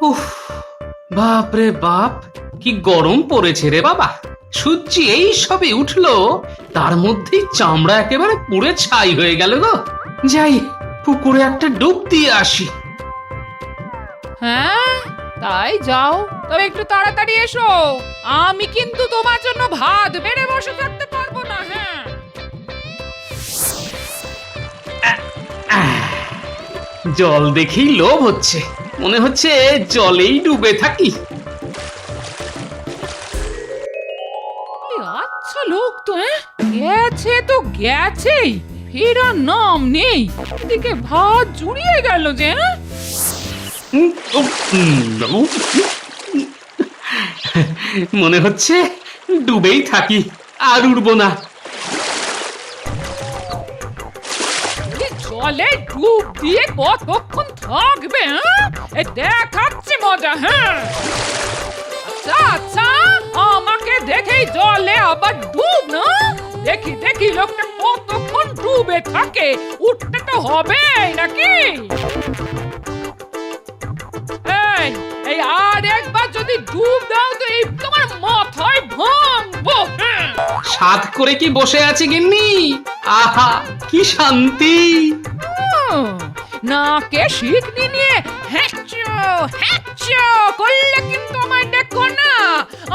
উফ, বাপ রে বাপ, কি গরম পড়েছে রে বাবা। সূর্য এই সবে উঠলো, তার মধ্যেই চামড়া একেবারে পুড়ে ছাই হয়ে গেল গো। যাই, পুকুরে একটা ডুব দিয়ে আসি। হ্যাঁ, তাই যাও, তবে একটু তাড়াতাড়ি এসো। আমি কিন্তু তোমার জন্য ভাত বেড়ে বসে থাকতে পারবো না। হ্যাঁ, জল দেখেই লোভ হচ্ছে, মনে হচ্ছে জলেই ডুবে থাকি। আচ্ছা লোক তো, গেছে তো গেছেই, ফেরার নাম নেই। এদিকে ভাত জুড়িয়ে গেল যে। মনে হচ্ছে ডুবেই থাকি, আর উঠবো না। জলে ডুব দিয়ে কতক্ষণ থাকবে? দেখাচ্ছি মজা। হ্যাঁ, আচ্ছা আচ্ছা, আমাকে দেখেই জলে আবার ডুব না? দেখি দেখি লোকটা কতক্ষণ ডুবে থাকে, উঠতে তো হবে নাকি? এই আর একবার যদি ডুব দাও তো এই তোমার মাথায় ভাঙবো। সাধ করে কি বসে আছে গিন্নি? আহা, কি শান্তি। নাকে শিকনি নিয়ে হ্যাঁচো হ্যাঁচো করলে কিন্তু আমায় দেখো না,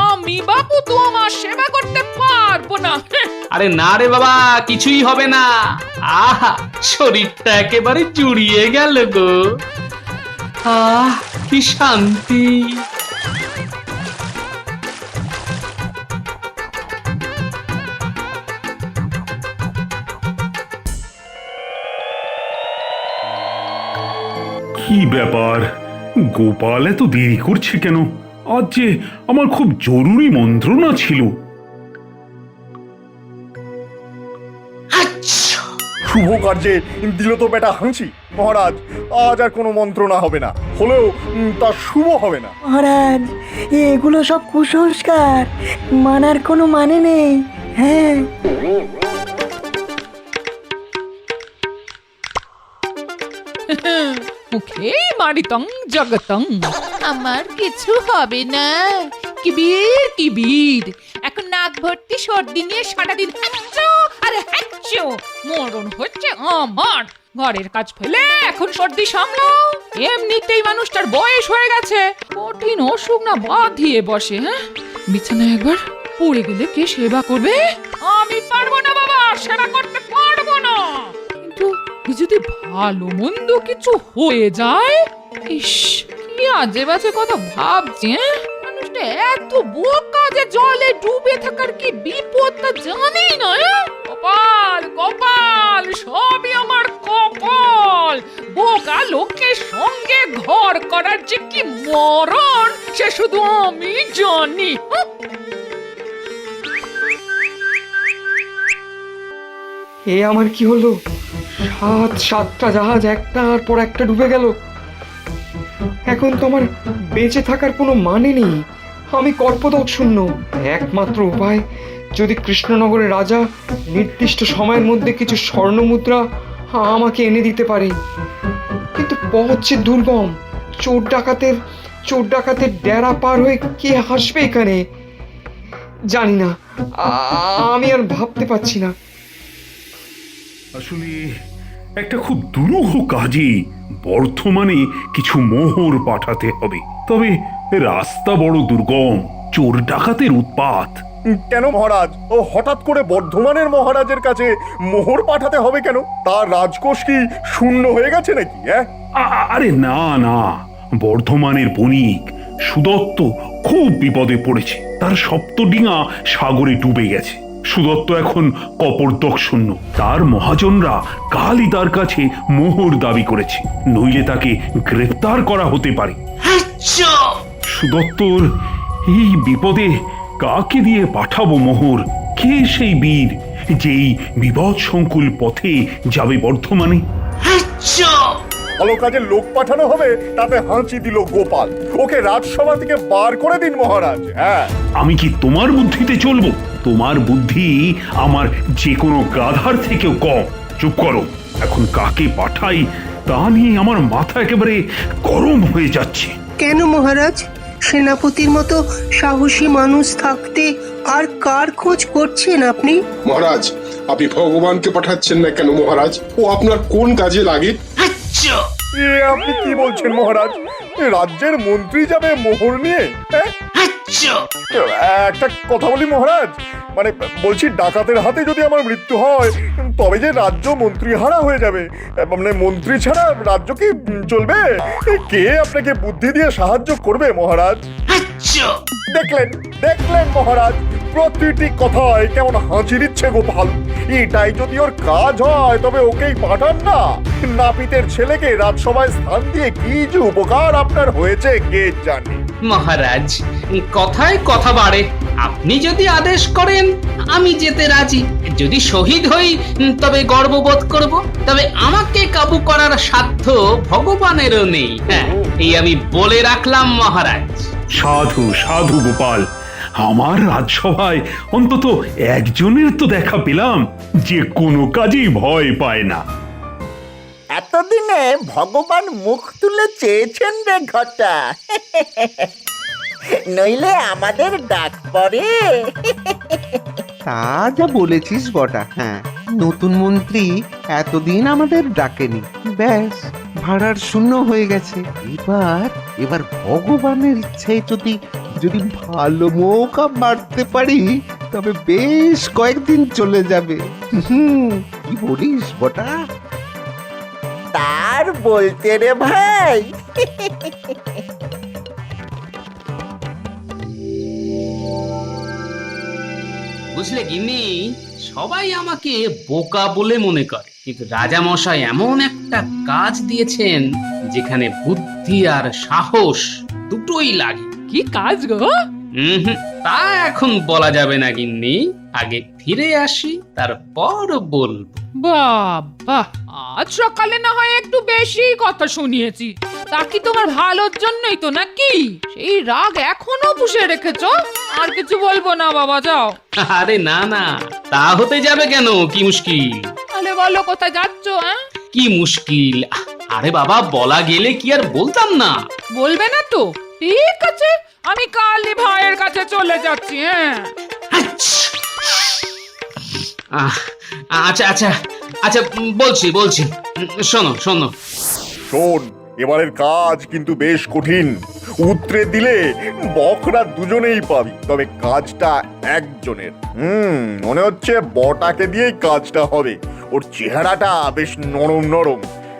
আমি বাবু তোমার সেবা করতে পারবো না। আরে না রে বাবা, কিছুই হবে না। আহা, শরীরটা একেবারে জুড়িয়ে গেল গো। আহ, কি শান্তি। কি ব্যাপার, গোপাল এত দেরি করছে কেন? আজ যে আমার খুব জরুরি মন্ত্রণা ছিল। শুভ কার্যে দিল তো বেটা হাঁচি। মহারাজ, আজ আর কোনো মন্ত্রণা হবে না, হলেও তা শুভ হবে না। মহারাজ, এগুলো সব কুসংস্কার, মানার কোনো মানে নেই। হ্যাঁ, মুখেই মারিতং জগতং, আমার কিছু হবে না। কিবির কিবির, এখন নাক ভর্তি সর্দি নিয়ে সারাদিন হাঁচো আর হাঁচো। মরণ হচ্ছে আমার। ঘরের কাজ ফেলে এখন সর্দি সামলাও। এমনিতেই মানুষটার বয়স হয়ে গেছে, কঠিন অসুখ না বাঁধিয়ে বসে। হ্যাঁ, বিছানায় একবার পড়ে গেলে কে সেবা করবে? আমি পারবো না বাবা, সেবা করতে পারবো না। কিন্তু যদি ভালো মন্দ কিছু হয়ে যায়, ইস, কি আজে বাজে কথা ভাবছি। মানুষটা এত বোকা যে জলে ডুবে থাকার কি বিপদ তা জানেই না। কপাল কপাল, সবই আমার কপাল। বোকা লোকের সঙ্গে ঘর করার যে কি মরণ, সে শুধু আমি জানি। এ আমার কি হলো? সাতটা জাহাজ একটার পর একটা ডুবে গেল। এখন তো আমার বেঁচে থাকার কোনো মানে নেই। আমি কর্পদক শূন্য। একমাত্র উপায়, যদি কৃষ্ণনগরের রাজা নির্দিষ্ট সময়ের মধ্যে কিছু স্বর্ণমুদ্রা আমাকে এনে দিতে পারে। কিন্তু পথ যে দুর্গম। চোর ডাকাতের ডেরা পার হয়ে কে আসবে এখানে? জানি না, আমি আর ভাবতে পারছি না। আসলে একটা খুব দুরূহ কাজে বর্ধমানে কিছু মোহর পাঠাতে হবে। তবে রাস্তা বড় দুর্গম, চোর ডাকাতের উৎপাত। কেন মহারাজ, ও হঠাৎ করে বর্ধমানের মহারাজের কাছে মোহর পাঠাতে হবে কেন? তার রাজকোষ কি শূন্য হয়ে গেছে নাকি? আরে না না, বর্ধমানের বণিক সুদত্ত খুব বিপদে পড়েছে। তার সপ্তডিঙা সাগরে ডুবে গেছে। সুদত্ত এখন কপর্দক শূন্য। তার মহাজনরা কালই তার কাছে মোহর দাবি করেছে, নইলে তাকে গ্রেফতার করা হতে পারে। সুদত্তর এই বিপদে কাকে দিয়ে পাঠাবো মোহর? কে সেই বীর যেই বিপদ সংকুল পথে যাবে বর্ধমানে? ভালো কাজে লোক পাঠানো হবে, তাতে হাঁচি দিল গোপাল। ওকে রাজসভা থেকে বার করে দিন মহারাজ। হ্যাঁ, আমি কি তোমার বুদ্ধিতে চলবো? তোমার বুদ্ধি আমার যে কোনো গাধার থেকেও কম। চুপ করো। এখন কাকে পাঠাই তা নিয়ে আমার মাথা একেবারে গরম হয়ে যাচ্ছে। কেন মহারাজ? সেনাপতির মতো সাহসী মানুষ থাকতে আর কার খোঁজ করছেন আপনি? মহারাজ, আপনি ভগবানকে পাঠাচ্ছেন না কেন মহারাজ? ও আপনার কোন কাজে লাগে? আচ্ছা, এ আপনি কি বলছেন মহারাজ? রাজ্যের মন্ত্রী যাবে মোহর নিয়ে? হ্যাঁ? আচ্ছা। একটা কথা বলি মহারাজ, মানে বলছি ডাকাতের হাতে যদি আমার মৃত্যু হয় তবে যে রাজ্য মন্ত্রী হারা হয়ে যাবে। মানে মন্ত্রী ছাড়া রাজ্য কি চলবে? কে আপনাকে বুদ্ধি দিয়ে সাহায্য করবে মহারাজ? আচ্ছা। দেখলেন দেখলেন মহারাজ, প্রতিটি কথায় কেমন হাঁচি দিচ্ছে গোপাল। এটাই যদি ওর কাজ হয় তবে ওকেই পাঠান না। নাপিতের ছেলেকে রাজসভায় স্থান দিয়ে কি যে উপকার আপনার হয়েছে কে জানে। মহারাজ, কথায় কথা বাড়ে। আপনি যদি আদেশ করেন আমি যেতে রাজি। যদি শহীদ হই তবে গর্ববোধ করব। তবে আমাকে কাবু করার সাধ্য ভগবানেরও নেই। হ্যাঁ, এই আমি বলে রাখলাম মহারাজ। সাধু সাধু গোপাল, আমার রাজসভায় অন্তত একজনের তো দেখা পেলাম যে কোনো কাজেই ভয় পায় না। এতদিনে ভগবান মুখ তুলে চেয়েছেন রে ঘটা, নইলে আমাদের ডাক পড়ে। তা যা বলেছিস বটা, হ্যাঁ, নতুন মন্ত্রী এতদিন আমাদের ডাকেনি, ব্যাস ভাড়ার শূন্য হয়ে গেছে। এবার ভগবানের ইচ্ছায় যদি যদি ভালো মৌকা মারতে পারি তবে বেশ কয়েকদিন চলে যাবে। কি বলিস বটা? তার বলতে রে ভাই। বুঝলে গিন্নি, সবাই আমাকে বোকা বলে মনে করে, কিন্তু রাজা মশাই এমন একটা কাজ দিয়েছেন যেখানে বুদ্ধি আর সাহস দুটোই লাগে। কি কাজ গো? তা এখন বলা যাবে না গিন্নি, আগে ফিরে আসি তারপর বলবো। বাবা, আজ সকালে না হয় একটু বেশি কথা শুনিয়েছি। তা কি তোমার ভালোর জন্যই তো নাকি? সেই রাগ এখনো পুষে রেখেছো? আর কিছু বলবো না বাবা, যাও। আরে না না, তা হতে যাবে কেন? কি মুশকিল? তাহলে বলো কোথায় যাচ্ছ? হ্যাঁ, কি মুশকিল? আরে বাবা, বলা গেলে কি আর বলতাম না? বলবে না তো? ঠিক আছে, আমি কালই ভাইয়ের কাছে চলে যাচ্ছি। হ্যাঁ, আচ্ছা আচ্ছা আচ্ছা, বলছি। শোনো। শোন, এবারের কাজ কিন্তু বেশ কঠিন। উতরে দিলে বখরা দুজনেই পাবি, তবে কাজটা একজনের। মনে হচ্ছে বটাকে দিয়েই কাজটা হবে। ওর চেহারাটা বেশ নরম নরম,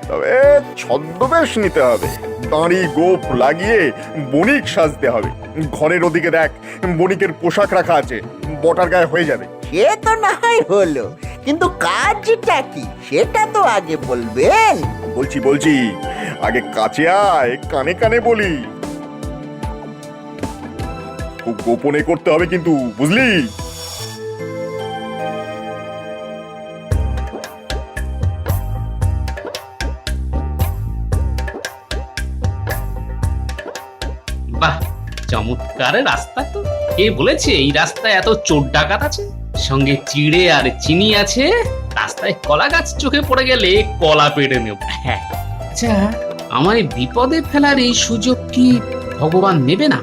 তবে ছদ্মবেশ নিতে হবে। দাঁড়ি গোপ লাগিয়ে বণিক সাজতে হবে। ঘরের ওদিকে দেখ, বণিকের পোশাক রাখা আছে, বটার গায়ে হয়ে যাবে। সে তো না হয় হলো, কিন্তু কাজটা কি সেটা তো আগে বলবেন। বলছি, আগে কাছে আয়, কানে কানে বলি। খুব গোপনে করতে হবে কিন্তু, বুঝলি? বাহ, চমৎকার রাস্তা তো। কে বলেছে এই রাস্তায় এত চোর ডাকাত আছে? সঙ্গে চিড়ে আর চিনি আছে। রাস্তায় কলা গাছ চোখে পড়ে গেলে কলা পেড়ে নেব। হ্যাঁ, আচ্ছা, আমার এই বিপদে ফেলার এই সুযোগ কি ভগবান নেবে না?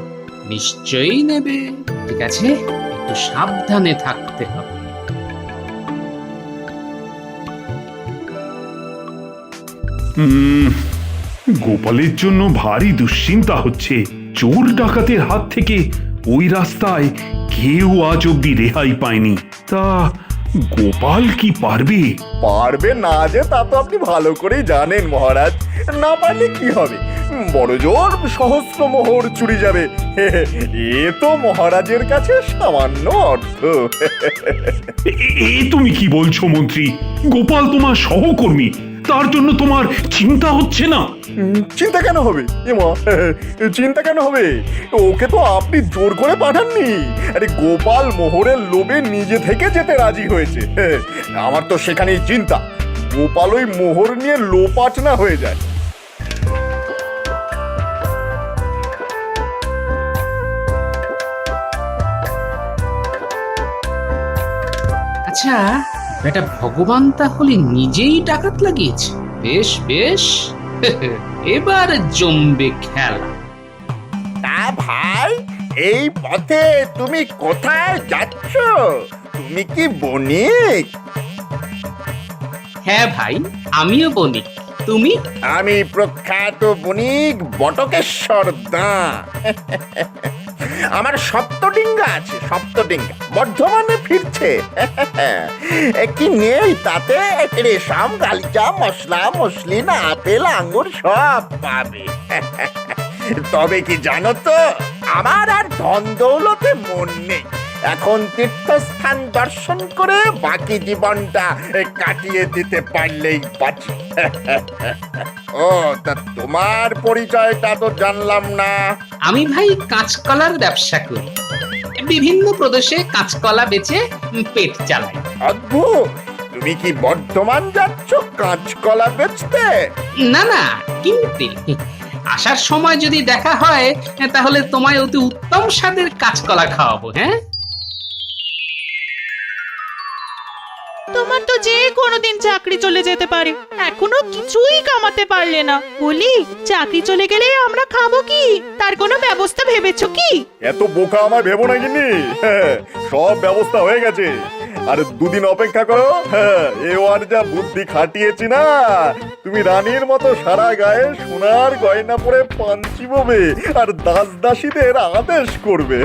নিশ্চয়ই নেবে। ঠিক আছে, একটু সাবধানে থাকতে হবে। গোপালের জন্য ভারী দুশ্চিন্তা হচ্ছে। চোর ডাকাতের হাত থেকে ওই রাস্তায় কেউ আজ অব্দি রেহাই পায়নি। তা গোপাল কি পারবে? পারবে না যে তা তো আপনি ভালো করেই জানেন মহারাজ। না পারলে কি হবে? বড় জোর সহস্র মোহর চুরি যাবে। এ তো মহারাজের কাছে সামান্য অর্থ। এ তুমি কি বলছো মন্ত্রী? গোপাল তোমার সহকর্মী, তার জন্য তোমার চিন্তা হচ্ছে না? চিন্তা কেন হবে? চিন্তা কেন হবে? ওকে তো আপনি জোর করে পাঠাননি। আরে গোপাল মোহরের লোভে নিজে থেকে যেতে রাজি হয়েছে। আমার তো সেখানেই চিন্তা, গোপাল ওই মোহর নিয়ে লোপাট না হয়ে যায়। আচ্ছা, বেটা ভগবান তাহলে নিজেই ডাকাত লাগিয়েছে। বেশ, এবার জমবে খেলা। ভাই, এই পথে তুমি কোথায় যাচ্ছ? তুমি কি বণিক? হ্যাঁ ভাই, আমিও বণিক। তুমি? আমি প্রখ্যাত বণিক বটকেশ্বর দাঁ। আমার সপ্তডিঙ্গা আছে, সপ্তডিঙ্গা বর্ধমানে ফিরছে। কি নেই তাতে? রেশম, গালিচা, মশলা, মসলিন, আপেল, আঙ্গুর সব পাবে। তবে কি জানো তো, আমার আর ধন দৌলতে মন নেই। এখন তীর্থস্থান দর্শন করে বাকি জীবনটা কাটিয়ে দিতে পারলেই বাঁচি। ও তা তোমার পরিচয়টা তো জানলাম না। আমি ভাই কাঁচকলার ব্যবসা করি। বিভিন্ন প্রদেশে কাঁচকলা বেচে পেট চালাই। অদ্ভুত, তুমি কি বর্ধমান যাচ্ছ কাঁচকলা বেচতে? না না, কিনতে। আসার সময় যদি দেখা হয় তাহলে তোমায় অতি উত্তম স্বাদের কাঁচকলা খাওয়াবো। হ্যাঁ, তোমার তো যে কোনোদিন চাকরি চলে যেতে পারে, এখনো কিছুই কামাতে পারলে না। বলি, চাকরি চলে গেলে আমরা খাবো কি? তার কোনো ব্যবস্থা ভেবেছো কি? এত বোকা আমার ভেবো না কিনি। সব ব্যবস্থা হয়ে গেছে, আর দুদিন অপেক্ষা করো। এবার যা বুদ্ধি খাটিয়েছি না, তুমি রানীর মতো সারা গায়ে সোনার গয়না পরে পাঞ্চি ববে আর দাস দাসীদের আদেশ করবে।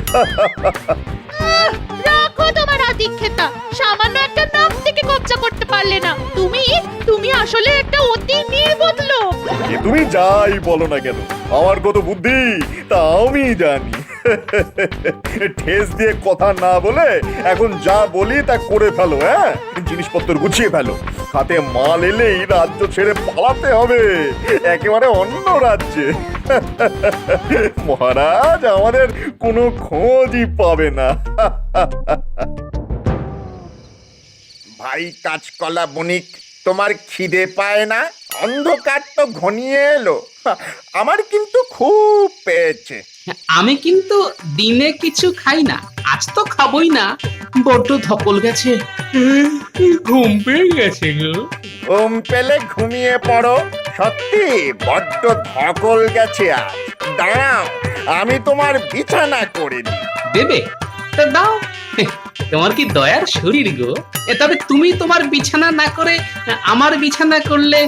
রাখো তোমার আদিক্ষেতা, সামান্য একটা নাম থেকে কবজা করতে পারলে না। তুমি আসলে একটা অতি নির্বোধ লোক। এ তুমি যাই বলো না কেন, আমার কত বুদ্ধি তা আমি জানি। ঠেস দিয়ে কথা না বলে এখন যা বলি তা করে ফেলো। হ্যাঁ, জিনিসপত্র গুছিয়ে ফেলো। হাতে মাল এলেই রাজ্য ছেড়ে পালাতে হবে, একেবারে অন্য রাজ্যে। মহারাজ আমাদের কোনো খোঁজই পাবে না। ভাই কাঁচকলা বণিক, তোমার খিদে পায় না? অন্ধকার তো ঘনিয়ে এলো, আমার কিন্তু খুব পেয়েছে। আমি কিন্তু দিনে কিছু খাই না, আজ তো খাবোই না। বড্ড ধকল গেছে, ঘুম পেয়ে গেছে গো। ঘুম পেলে ঘুমিয়ে পড়ো। সত্যি বড্ড ধকল গেছে আজ। দাঁড়াও, আমি তোমার বিছানা করে দিই। দেবে? তা দাও। তোমার কি দয়ার শরীর গো। তবে তুমি তোমার বিছানা না করে আমার বিছানা করলে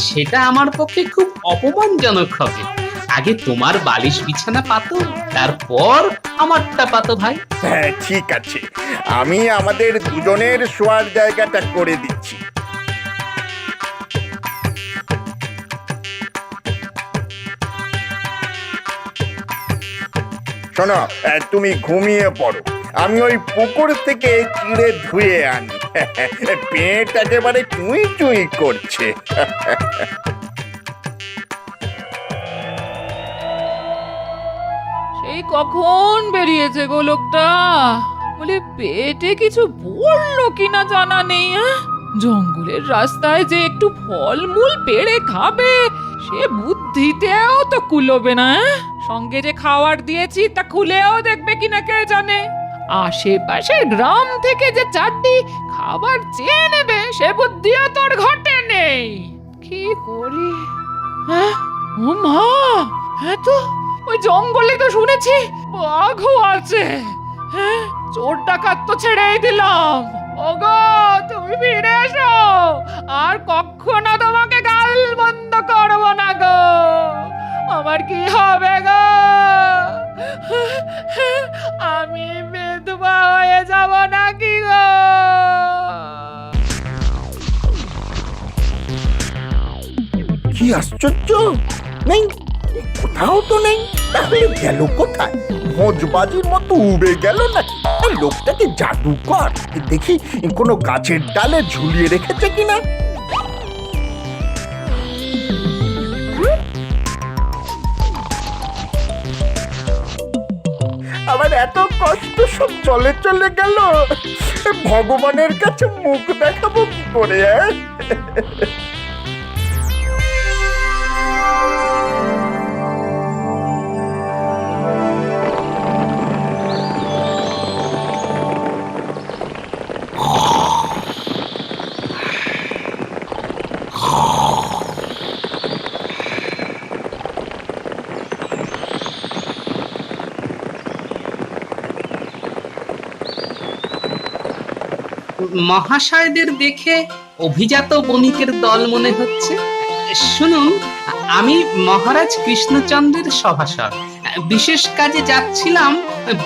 সেটা আমার পক্ষে খুব অপমানজনক হবে। আগে তোমার বালিশ বিছানা পাতো, তারপর আমারটা পাতো ভাই। হ্যাঁ ঠিক আছে, আমি আমাদের দুজনের শোয়ার জায়গাটা করে দিচ্ছি। শোনো, তুমি ঘুমিয়ে পড়ো, আমি ওই পুকুর থেকে চিড়ে ধুয়ে আনি। পেট একেবারে চুই চুই করছে। সেই কখন বেরিয়েছে গো লোকটা? বলে পেটে কিছু পড়লো কিনা জানা নেই। জঙ্গলের রাস্তায় যে একটু ফলমূল পেড়ে খাবে, সে বুদ্ধিতেও তো কুলোবে না। সঙ্গে যে খাবার দিয়েছি তা খুলেও দেখবে কিনা কে জানে। আশেপাশের গ্রাম থেকে যে চারটি খাবার চেয়ে নেবে, সে বুদ্ধিও তোর ঘটে নেই। কি করি? ও মা, হ্যাঁ তো ওই জঙ্গলে তো শুনেছি বাঘও আছে। হ্যাঁ, চোর ডাকাত তো ছেড়েই দিলাম। ওগো, তুমি ফিরে এসো, আর কখনো তোমাকে গাল বন্ধ করবো না গো। আমার কি হবে গো? আমি বিধবা হয়ে যাব নাকি গো? কি আশ্চর্য, নেই কোথাও তো নেই। তাহলে গেল কোথায়? ভোজবাজির মতো উবে গেল নাকি? লোকটাকে জাদুকর, দেখি কোনো গাছের ডালে ঝুলিয়ে রেখেছে কিনা। আমার এত কষ্ট সব চলে চলে গেল, ভগবানের কাছে মুখ দেখাবো কি করে? মহাশয়দের দেখে অভিজাত বণিকের দল মনে হচ্ছে। শুনুন, আমি মহারাজ কৃষ্ণচন্দ্রের সভাসদ। বিশেষ কাজে যাচ্ছিলাম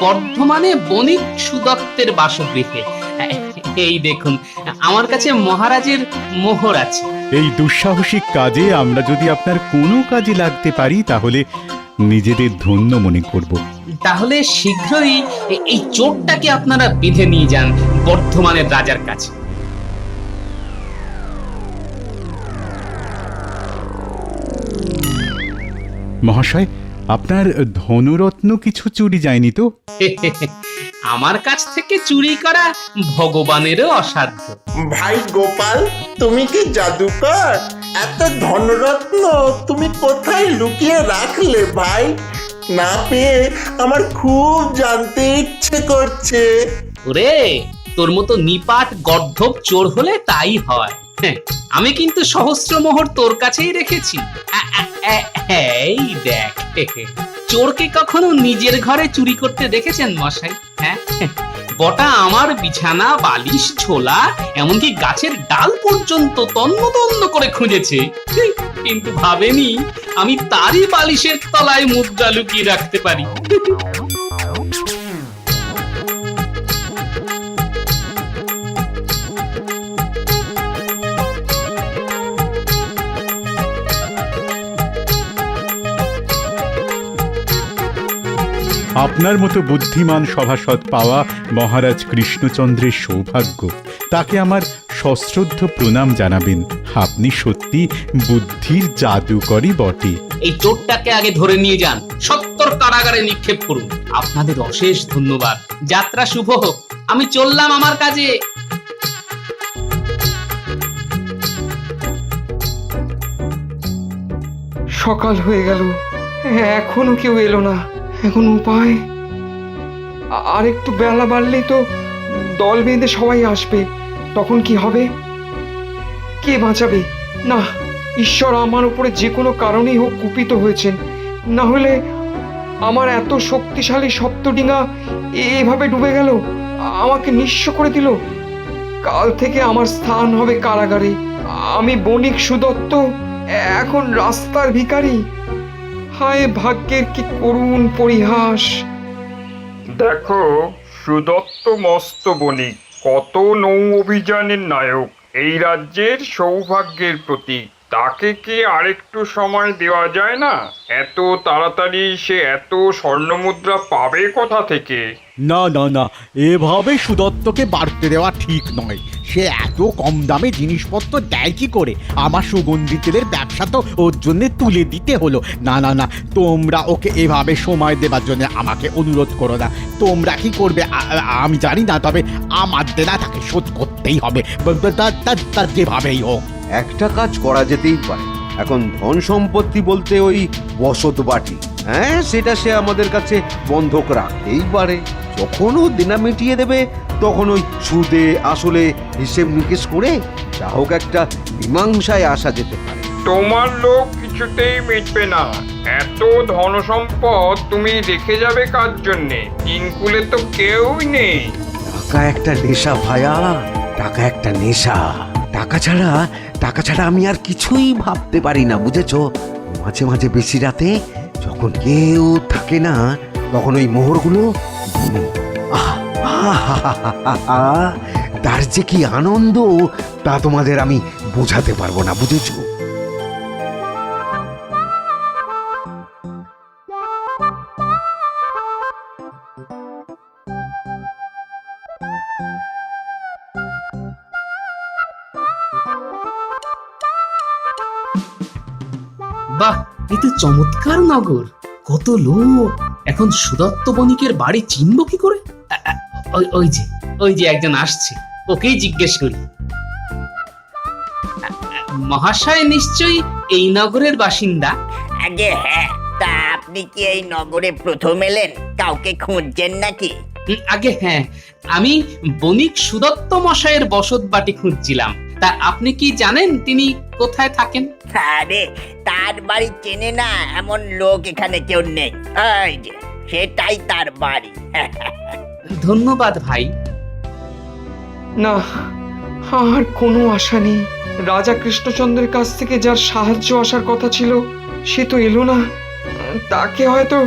বর্ধমানে বণিক সুদত্তের বাসগৃহে। এই দেখুন, আমার কাছে মহারাজের মোহর আছে। এই দুঃসাহসিক কাজে আমরা যদি আপনার কোনো কাজে লাগতে পারি তাহলে নিজেদের ধন্য মনে করব। তাহলে শীঘ্রই এই চোরটাকে আপনারা বেঁধে নিয়ে যান বর্ধমানের রাজার কাছে। মহাশয়, আপনার ধনরত্ন কিছু চুরি যায়নি তো? আমার কাছ থেকে চুরি করা ভগবানেরও অসাধ্য। ভাই গোপাল, তুমি কি জাদুকর? এত ধনরত্ন তুমি কোথায় লুকিয়ে রাখলে ভাই? না পেয়ে আমার খুব জানতে ইচ্ছে করছে। ওরে, তোর মতো নিপাট গর্ধব চোর হলে তাই হয়। আমি কিন্তু সহস্র মোহর তোর কাছেই রেখেছি। এই দেখ, চোরকে কখনো নিজের ঘরে চুরি করতে দেখেছেন মশাই? হ্যাঁ, বটা আমার বিছানা, বালিশ, ঝোলা, এমনকি গাছের ডাল পর্যন্ত তন্ন তন্ন করে খুঁজেছে, কিন্তু ভাবেনি আমি তারই বালিশের তলায় মুদ্রা লুকিয়ে রাখতে পারি। আপনার মতো বুদ্ধিমান সভাসদ পাওয়া মহারাজ কৃষ্ণচন্দ্রের সৌভাগ্য। তাকে আমার সশ্রদ্ধ প্রণাম জানাবেন। আপনি সত্যি বুদ্ধির জাদুকরই বটে। এই চোরটাকে আগে ধরে নিয়ে যান, সত্তর কারাগারে নিক্ষেপ করুন। আপনাদের অশেষ ধন্যবাদ। যাত্রা শুভ হোক। আমি চললাম আমার কাজে। সকাল হয়ে গেল, এখনো কেউ এলো না। এখন উপায়, আর একটু বেলা বাড়লেই তো দল বেঁধে সবাই আসবে। তখন কি হবে? কে বাঁচাবে? না, ঈশ্বর আমার উপরে যে কোনো কারণেই হোক কুপিত হয়েছেন। না হলে আমার এত শক্তিশালী সপ্তডিঙা এভাবে ডুবে গেল, আমাকে নিঃস্ব করে দিল। কাল থেকে আমার স্থান হবে কারাগারে। আমি বণিক সুদত্ত এখন রাস্তার ভিখারি। হায় ভাগ্যের কি করুণ পরিহাস! দেখো, সুদত্ত মস্ত বণিক, কত নৌ অভিযানের নায়ক, এই রাজ্যের সৌভাগ্যের প্রতীক। তাকে কি আরেকটু সময় দেওয়া যায় না? এত তাড়াতাড়ি সে এত স্বর্ণমুদ্রা পাবে কোথা থেকে? না না না, এভাবে সুদত্তকে বাড়তে দেওয়া ঠিক নয়। সে এত কম দামে জিনিসপত্র দেয় কি করে? আমার সুগন্ধি তেলের ব্যবসা তো ওর জন্য তুলে দিতে হলো। না না না, তোমরা ওকে এভাবে সময় দেবার জন্য আমাকে অনুরোধ করো না। তোমরা কি করবে আমি জানি না, তবে আমার দেনা তাকে শোধ করতেই হবে, তার যেভাবেই হোক। একটা কাজ করা যেতেই পারে। এখন ধন সম্পত্তি বলতে ওই বসত বাটি, হ্যাঁ, সেটা সে আমাদের কাছে বন্ধক রাখতেই পারে। যখন ও দেনা মিটিয়ে দেবে তখন ওই সুদে আসলে হিসেব নিকেশ করে যা হোক একটা মীমাংসায় আসা যেতে পারে। তোমার লোক কিছুতেই মিটবে না। এত ধন সম্পদ তুমি রেখে যাবে কার জন্যে? তিনকুলে তো কেউই নেই। টাকা একটা নেশা ভায়া, টাকা একটা নেশা। টাকা ছাড়া আমি আর কিছুই ভাবতে পারি না, বুঝেছো? মাঝে মাঝে বেশি রাতে যখন কেউ থাকে না, তখন ওই মোহরগুলো তার যে কি আনন্দ তা তোমাদের আমি বোঝাতে পারবো না, বুঝেছো? বাহ, এ তো চমৎকার নগর। কত লোক। এখন সুদত্ত বণিকের বাড়ি চিনব কি করে? ওই যে একজন আসছে, ওকেই জিজ্ঞেস করি। মহাশয় নিশ্চয়ই এই নগরের বাসিন্দা? আগে হ্যাঁ। তা আপনি কি এই নগরে প্রথম এলেন? কাউকে খুঁজছেন নাকি? আগে হ্যাঁ, আমি বণিক সুদত্ত মশাইয়ের বসত বাটি খুঁজছিলাম। তা আপনি কি জানেন তিনি কোথায় থাকেন? আরে, তার বাড়ি চেনে না এমন লোক এখানে কেউ নেই। এই যে, সেটাই তার বাড়ি। ধন্যবাদ ভাই। না, আর কোনো আশা নেই। রাজা কৃষ্ণচন্দ্রের কাছ থেকে যার সাহায্য আসার কথা ছিল সে তো এলো না। তাকে হয়তো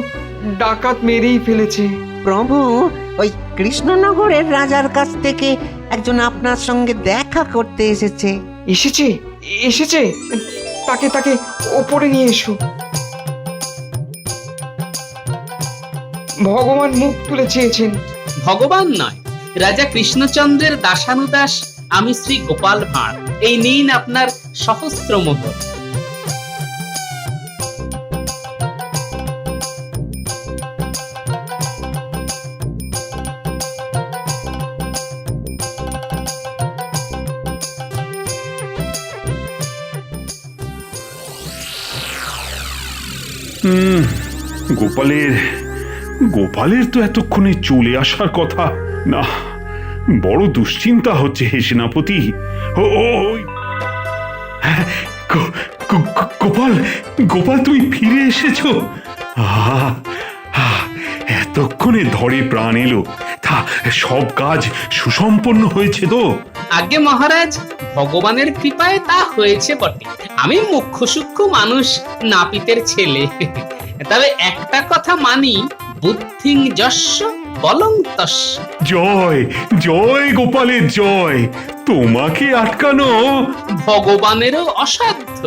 ডাকাত মেরেই ফেলেছে। প্রভু, ওই কৃষ্ণনগরের রাজার কাছ থেকে একজন আপনার সঙ্গে দেখা করতে এসেছে। এসেছে এসেছে তাকে তাকে ওপরে নিয়ে এসো। ভগবান মুখ তুলে চেয়েছেন। ভগবান নয়, রাজা কৃষ্ণচন্দ্রের দাসানুদাস আমি শ্রী গোপাল ভাঁড়। এই নিন আপনার সহস্র মোহর। গোপালের গোপালের তো এতক্ষণে চলে আসার কথা না। বড় দুশ্চিন্তা হচ্ছে হে সেনাপতি। হ্যাঁ, গোপাল গোপাল তুমি ফিরে এসেছো। এতক্ষণে ধরে প্রাণ এলো। তা সব কাজ সুসম্পন্ন হয়েছে তো? আগে মহারাজ, ভগবানের কৃপায় তা হয়েছে বটে। আমি মুখ্য সূক্ষ্ম মানুষ, নাপিতের ছেলে। তবে একটা কথা মানি, বুদ্ধিং যস্য বলং তস্য। জয় জয় গোপালের জয়। তোমাকে আটকানো ভগবানেরও অসাধ্য।